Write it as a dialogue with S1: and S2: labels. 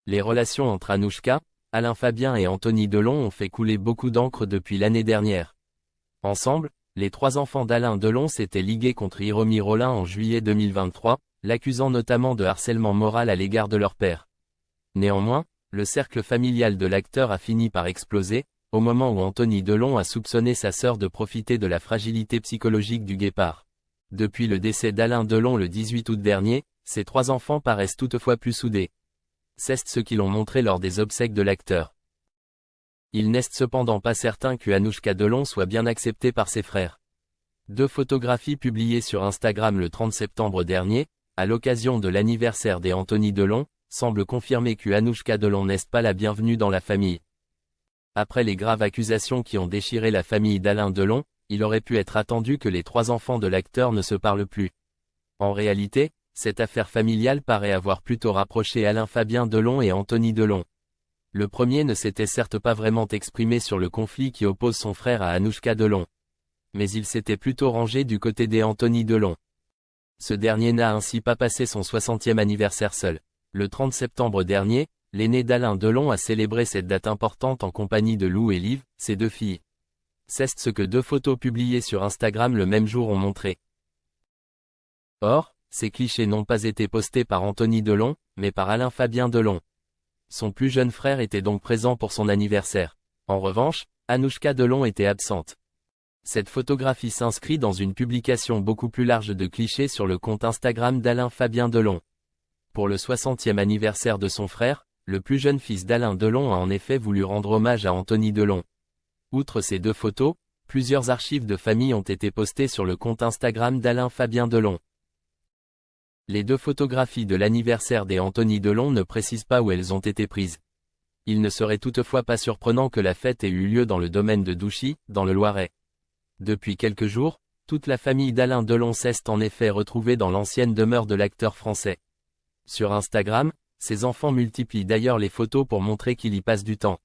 S1: Les relations entre Anouchka, Alain Fabien et Anthony Delon ont fait couler beaucoup d'encre depuis l'année dernière. Ensemble, les trois enfants d'Alain Delon s'étaient ligués contre Hiromi Rollin en juillet 2023, l'accusant notamment de harcèlement moral à l'égard de leur père. Néanmoins, le cercle familial de l'acteur a fini par exploser, au moment où Anthony Delon a soupçonné sa sœur de profiter de la fragilité psychologique du guépard. Depuis le décès d'Alain Delon le 18 août dernier, ces trois enfants paraissent toutefois plus soudés. C'est ce qu'ils ont montré lors des obsèques de l'acteur. Il n'est cependant pas certain que Anouchka Delon soit bien acceptée par ses frères. Deux photographies publiées sur Instagram le 30 septembre dernier, à l'occasion de l'anniversaire des Anthony Delon, semblent confirmer que Anouchka Delon n'est pas la bienvenue dans la famille. Après les graves accusations qui ont déchiré la famille d'Alain Delon, il aurait pu être attendu que les trois enfants de l'acteur ne se parlent plus. En réalité, cette affaire familiale paraît avoir plutôt rapproché Alain Fabien Delon et Anthony Delon. Le premier ne s'était certes pas vraiment exprimé sur le conflit qui oppose son frère à Anouchka Delon. Mais il s'était plutôt rangé du côté des Anthony Delon. Ce dernier n'a ainsi pas passé son 60e anniversaire seul. Le 30 septembre dernier, l'aîné d'Alain Delon a célébré cette date importante en compagnie de Lou et Liv, ses deux filles. C'est ce que deux photos publiées sur Instagram le même jour ont montré. Or, ces clichés n'ont pas été postés par Anthony Delon, mais par Alain Fabien Delon. Son plus jeune frère était donc présent pour son anniversaire. En revanche, Anouchka Delon était absente. Cette photographie s'inscrit dans une publication beaucoup plus large de clichés sur le compte Instagram d'Alain Fabien Delon. Pour le 60e anniversaire de son frère, le plus jeune fils d'Alain Delon a en effet voulu rendre hommage à Anthony Delon. Outre ces deux photos, plusieurs archives de famille ont été postées sur le compte Instagram d'Alain Fabien Delon. Les deux photographies de l'anniversaire des Anthony Delon ne précisent pas où elles ont été prises. Il ne serait toutefois pas surprenant que la fête ait eu lieu dans le domaine de Douchy, dans le Loiret. Depuis quelques jours, toute la famille d'Alain Delon s'est en effet retrouvée dans l'ancienne demeure de l'acteur français. Sur Instagram, ses enfants multiplient d'ailleurs les photos pour montrer qu'il y passe du temps.